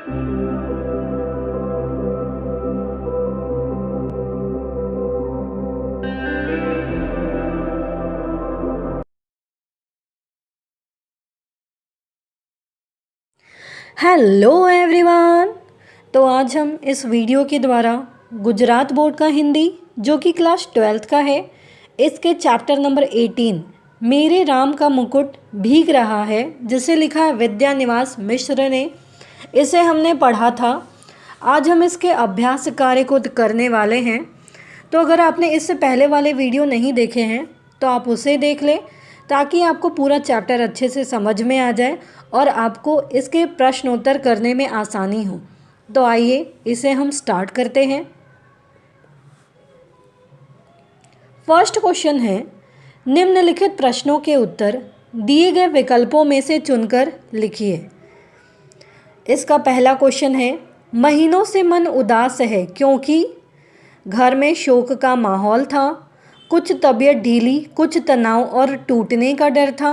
Hello everyone. तो आज हम इस वीडियो के द्वारा गुजरात बोर्ड का हिंदी जो कि क्लास 12th का है, इसके चैप्टर नंबर 18 मेरे राम का मुकुट भीग रहा है, जिसे लिखा है विद्यानिवास मिश्र ने, इसे हमने पढ़ा था। आज हम इसके अभ्यास कार्य को करने वाले हैं। तो अगर आपने इससे पहले वाले वीडियो नहीं देखे हैं तो आप उसे देख लें, ताकि आपको पूरा चैप्टर अच्छे से समझ में आ जाए और आपको इसके प्रश्नोत्तर करने में आसानी हो। तो आइए इसे हम स्टार्ट करते हैं। फर्स्ट क्वेश्चन है, निम्नलिखित प्रश्नों के उत्तर दिए गए विकल्पों में से चुनकर लिखिए। इसका पहला क्वेश्चन है, महीनों से मन उदास है क्योंकि घर में शोक का माहौल था, कुछ तबीयत ढीली, कुछ तनाव और टूटने का डर था,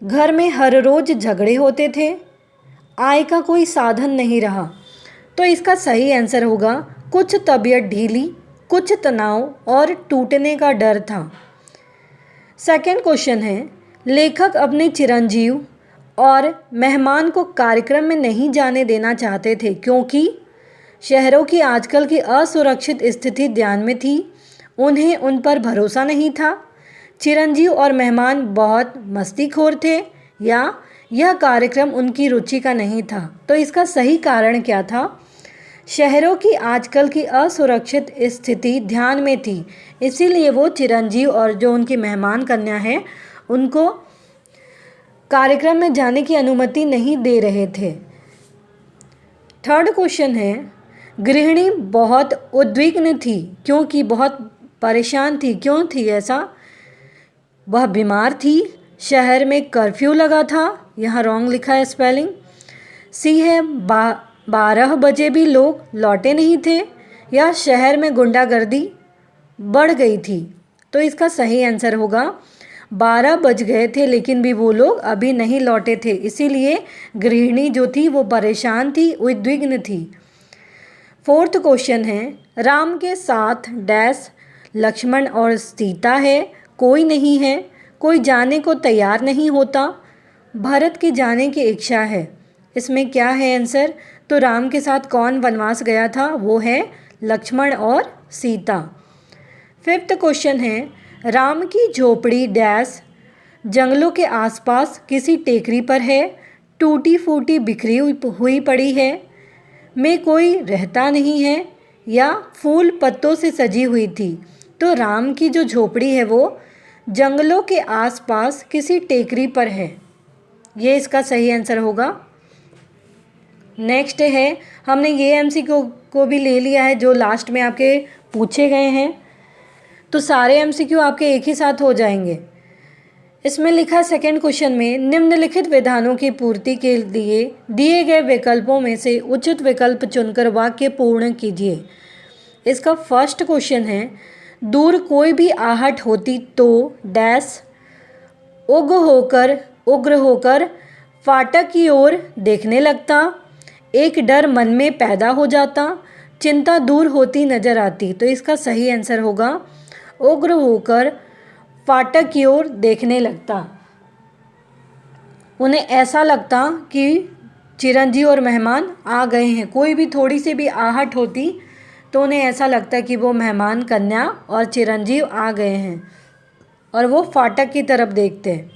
घर में हर रोज़ झगड़े होते थे, आय का कोई साधन नहीं रहा। तो इसका सही आंसर होगा कुछ तबीयत ढीली, कुछ तनाव और टूटने का डर था। सेकंड क्वेश्चन है, लेखक अपने चिरंजीव और मेहमान को कार्यक्रम में नहीं जाने देना चाहते थे क्योंकि शहरों की आजकल की असुरक्षित स्थिति ध्यान में थी, उन्हें उन पर भरोसा नहीं था, चिरंजीव और मेहमान बहुत मस्तीखोर थे, या यह कार्यक्रम उनकी रुचि का नहीं था। तो इसका सही कारण क्या था? शहरों की आजकल की असुरक्षित स्थिति ध्यान में थी, इसीलिए वो चिरंजीव और जो उनकी मेहमान कन्या है उनको कार्यक्रम में जाने की अनुमति नहीं दे रहे थे। थर्ड क्वेश्चन है, गृहिणी बहुत उद्विग्न थी क्योंकि बहुत परेशान थी। क्यों थी ऐसा? वह बीमार थी, शहर में कर्फ्यू लगा था, यहाँ रॉन्ग लिखा है स्पेलिंग। सी है 12 बजे भी लोग लौटे नहीं थे, या शहर में गुंडागर्दी बढ़ गई थी। तो इसका सही आंसर होगा 12 बज गए थे लेकिन भी वो लोग अभी नहीं लौटे थे, इसीलिए गृहिणी जो थी वो परेशान थी, उद्विग्न थी। फोर्थ क्वेश्चन है, राम के साथ डैश लक्ष्मण और सीता है, कोई नहीं है, कोई जाने को तैयार नहीं होता, भरत की जाने की इच्छा है। इसमें क्या है आंसर? तो राम के साथ कौन वनवास गया था? वो है लक्ष्मण और सीता। फिफ्थ क्वेश्चन है, राम की झोपड़ी डैश जंगलों के आसपास किसी टेकरी पर है, टूटी फूटी बिखरी हुई पड़ी है, में कोई रहता नहीं है, या फूल पत्तों से सजी हुई थी। तो राम की जो झोपड़ी है वो जंगलों के आसपास किसी टेकरी पर है, ये इसका सही आंसर होगा। नेक्स्ट है, हमने ये एमसीक्यू को भी ले लिया है जो लास्ट में आपके पूछे गए हैं, तो सारे एमसीक्यू आपके एक ही साथ हो जाएंगे। इसमें लिखा है सेकंड क्वेश्चन में, निम्नलिखित विधानों की पूर्ति के लिए दिए गए विकल्पों में से उचित विकल्प चुनकर वाक्य पूर्ण कीजिए। इसका फर्स्ट क्वेश्चन है, दूर कोई भी आहट होती तो डैश उग्र होकर फाटक की ओर देखने लगता, एक डर मन में पैदा हो जाता, चिंता दूर होती नजर आती। तो इसका सही आंसर होगा उग्र होकर फाटक की ओर देखने लगता। उन्हें ऐसा लगता कि चिरंजीव और मेहमान आ गए हैं, कोई भी थोड़ी सी भी आहट होती तो उन्हें ऐसा लगता कि वो मेहमान कन्या और चिरंजीव आ गए हैं और वो फाटक की तरफ देखते हैं।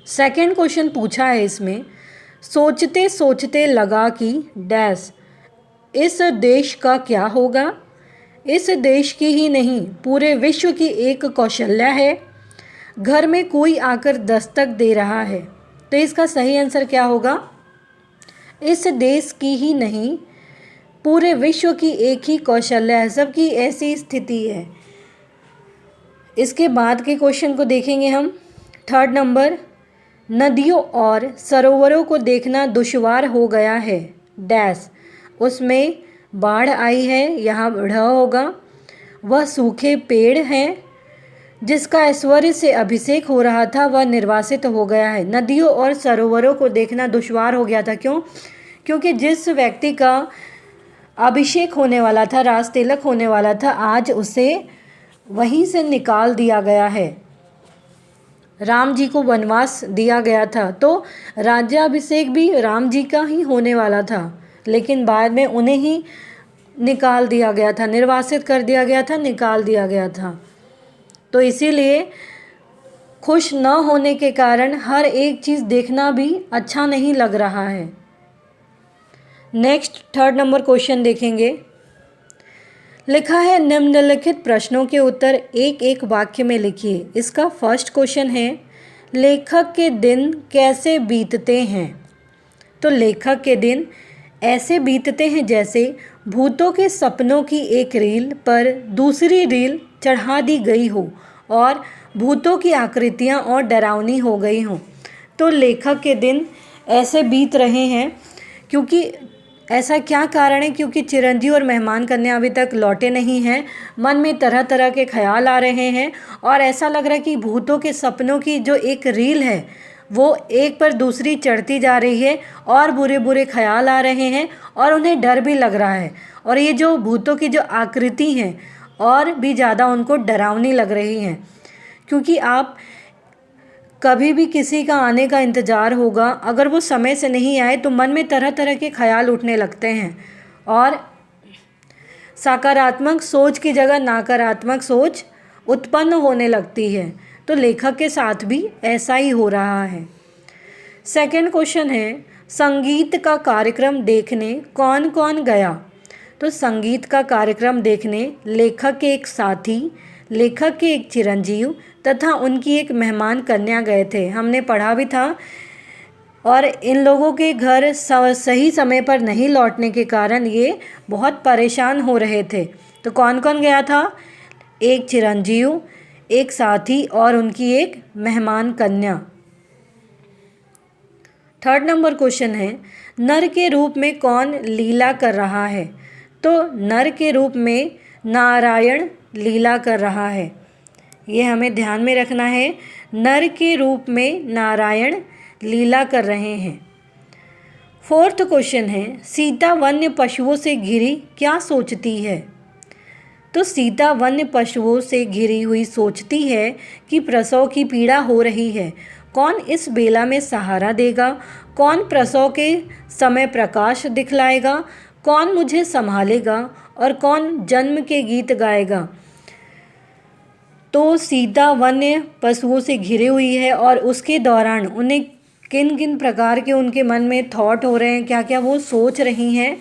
सेकंड क्वेश्चन पूछा है इसमें, सोचते सोचते लगा कि डैश इस देश का क्या होगा, इस देश की ही नहीं पूरे विश्व की एक कौशल्या है, घर में कोई आकर दस्तक दे रहा है। तो इसका सही आंसर क्या होगा? इस देश की ही नहीं पूरे विश्व की एक ही कौशल्या है, सबकी ऐसी स्थिति है। इसके बाद के क्वेश्चन को देखेंगे हम। थर्ड नंबर, नदियों और सरोवरों को देखना दुश्वार हो गया है डैश, उसमें बाढ़ आई है, यहाँ ढ होगा। वह सूखे पेड़ हैं, जिसका ऐश्वर्य से अभिषेक हो रहा था वह निर्वासित हो गया है। नदियों और सरोवरों को देखना दुश्वार हो गया था, क्यों? क्योंकि जिस व्यक्ति का अभिषेक होने वाला था, राज तिलक होने वाला था, आज उसे वहीं से निकाल दिया गया है। राम जी को वनवास दिया गया था, तो राज्याभिषेक भी राम जी का ही होने वाला था, लेकिन बाद में उन्हें ही निकाल दिया गया था, निर्वासित कर दिया गया था, निकाल दिया गया था। तो इसीलिए खुश न होने के कारण हर एक चीज़ देखना भी अच्छा नहीं लग रहा है। नेक्स्ट 3rd नंबर क्वेश्चन देखेंगे। लिखा है निम्नलिखित प्रश्नों के उत्तर एक एक वाक्य में लिखिए। इसका फर्स्ट क्वेश्चन है लेखक के दिन कैसे बीतते हैं। तो लेखक के दिन ऐसे बीतते हैं जैसे भूतों के सपनों की एक रील पर दूसरी रील चढ़ा दी गई हो और भूतों की आकृतियाँ और डरावनी हो गई हों। तो लेखक के दिन ऐसे बीत रहे हैं क्योंकि ऐसा क्या कारण है, क्योंकि चिरंजीव और मेहमान कन्या अभी तक लौटे नहीं हैं। मन में तरह तरह के ख्याल आ रहे हैं और ऐसा लग रहा है कि भूतों के सपनों की जो एक रील है वो एक पर दूसरी चढ़ती जा रही है और बुरे बुरे ख्याल आ रहे हैं और उन्हें डर भी लग रहा है। और ये जो भूतों की जो आकृति हैं और भी ज़्यादा उनको डरावनी लग रही हैं, क्योंकि आप कभी भी किसी का आने का इंतज़ार होगा, अगर वो समय से नहीं आए तो मन में तरह तरह के ख्याल उठने लगते हैं और सकारात्मक सोच की जगह नकारात्मक सोच उत्पन्न होने लगती है। तो लेखक के साथ भी ऐसा ही हो रहा है। सेकंड क्वेश्चन है संगीत का कार्यक्रम देखने कौन कौन गया। तो संगीत का कार्यक्रम देखने लेखक के एक साथी, लेखक के एक चिरंजीव तथा उनकी एक मेहमान कन्या गए थे। हमने पढ़ा भी था। और इन लोगों के घर सही समय पर नहीं लौटने के कारण ये बहुत परेशान हो रहे थे। तो कौन कौन गया था? एक चिरंजीव, एक साथी और उनकी एक मेहमान कन्या। 3rd नंबर क्वेश्चन है नर के रूप में कौन लीला कर रहा है। तो नर के रूप में नारायण लीला कर रहा है, ये हमें ध्यान में रखना है। नर के रूप में नारायण लीला कर रहे हैं। 4th क्वेश्चन है सीता वन्य पशुओं से घिरी क्या सोचती है। तो सीता वन्य पशुओं से घिरी हुई सोचती है कि प्रसव की पीड़ा हो रही है। कौन इस बेला में सहारा देगा, कौन प्रसव के समय प्रकाश दिखलाएगा, कौन मुझे संभालेगा और कौन जन्म के गीत गाएगा। तो सीता वन्य पशुओं से घिरी हुई है और उसके दौरान उन्हें किन किन प्रकार के उनके मन में थॉट हो रहे हैं, क्या क्या वो सोच रही हैं,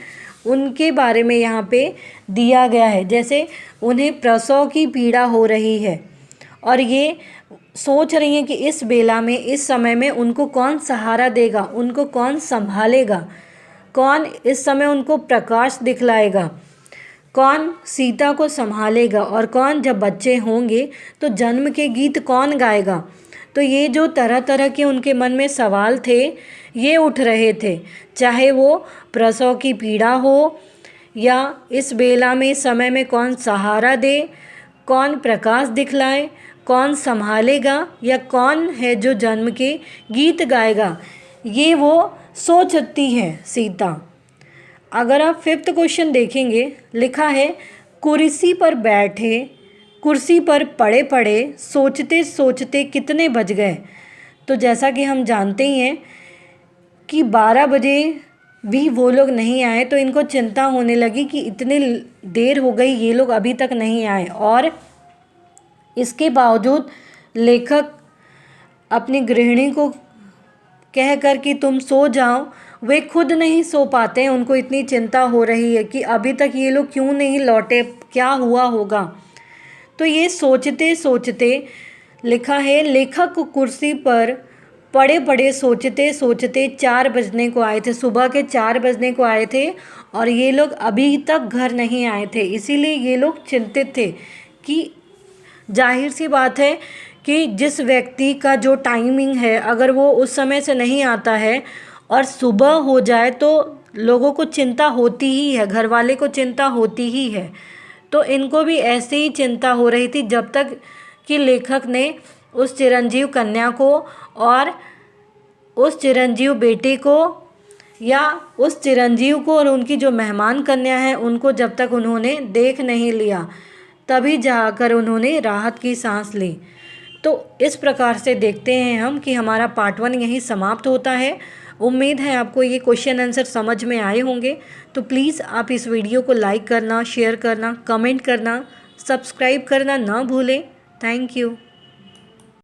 उनके बारे में यहाँ पे दिया गया है। जैसे उन्हें प्रसव की पीड़ा हो रही है और ये सोच रही हैं कि इस बेला में, इस समय में उनको कौन सहारा देगा, उनको कौन संभालेगा, कौन इस समय उनको प्रकाश दिखलाएगा, कौन सीता को संभालेगा और कौन जब बच्चे होंगे तो जन्म के गीत कौन गाएगा। तो ये जो तरह तरह के उनके मन में सवाल थे ये उठ रहे थे, चाहे वो प्रसव की पीड़ा हो या इस बेला में समय में कौन सहारा दे, कौन प्रकाश दिखलाए, कौन संभालेगा या कौन है जो जन्म के गीत गाएगा, ये वो सोचती है सीता। अगर आप 5th क्वेश्चन देखेंगे, लिखा है कुर्सी पर बैठे, कुर्सी पर पड़े पड़े सोचते सोचते कितने बज गए। तो जैसा कि हम जानते ही हैं कि 12 बजे भी वो लोग नहीं आए, तो इनको चिंता होने लगी कि इतने देर हो गई, ये लोग अभी तक नहीं आए। और इसके बावजूद लेखक अपनी गृहिणी को कहकर कि तुम सो जाओ, वे खुद नहीं सो पाते हैं। उनको इतनी चिंता हो रही है कि अभी तक ये लोग क्यों नहीं लौटे, क्या हुआ होगा। तो ये सोचते सोचते लिखा है लेखक को कुर्सी पर पड़े पड़े सोचते सोचते 4 बजने को आए थे, सुबह के 4 बजने को आए थे और ये लोग अभी तक घर नहीं आए थे। इसीलिए ये लोग चिंतित थे कि जाहिर सी बात है कि जिस व्यक्ति का जो टाइमिंग है, अगर वो उस समय से नहीं आता है और सुबह हो जाए तो लोगों को चिंता होती ही है, घर वाले को चिंता होती ही है। तो इनको भी ऐसे ही चिंता हो रही थी जब तक कि लेखक ने उस चिरंजीव कन्या को और उस चिरंजीव बेटे को या उस चिरंजीव को और उनकी जो मेहमान कन्या है उनको जब तक उन्होंने देख नहीं लिया तभी जाकर उन्होंने राहत की सांस ली। तो इस प्रकार से देखते हैं हम कि हमारा पार्ट 1 यहीं समाप्त होता है। उम्मीद है आपको ये क्वेश्चन आंसर समझ में आए होंगे। तो प्लीज़ आप इस वीडियो को लाइक करना, शेयर करना, कमेंट करना, सब्सक्राइब करना ना भूलें। Thank you.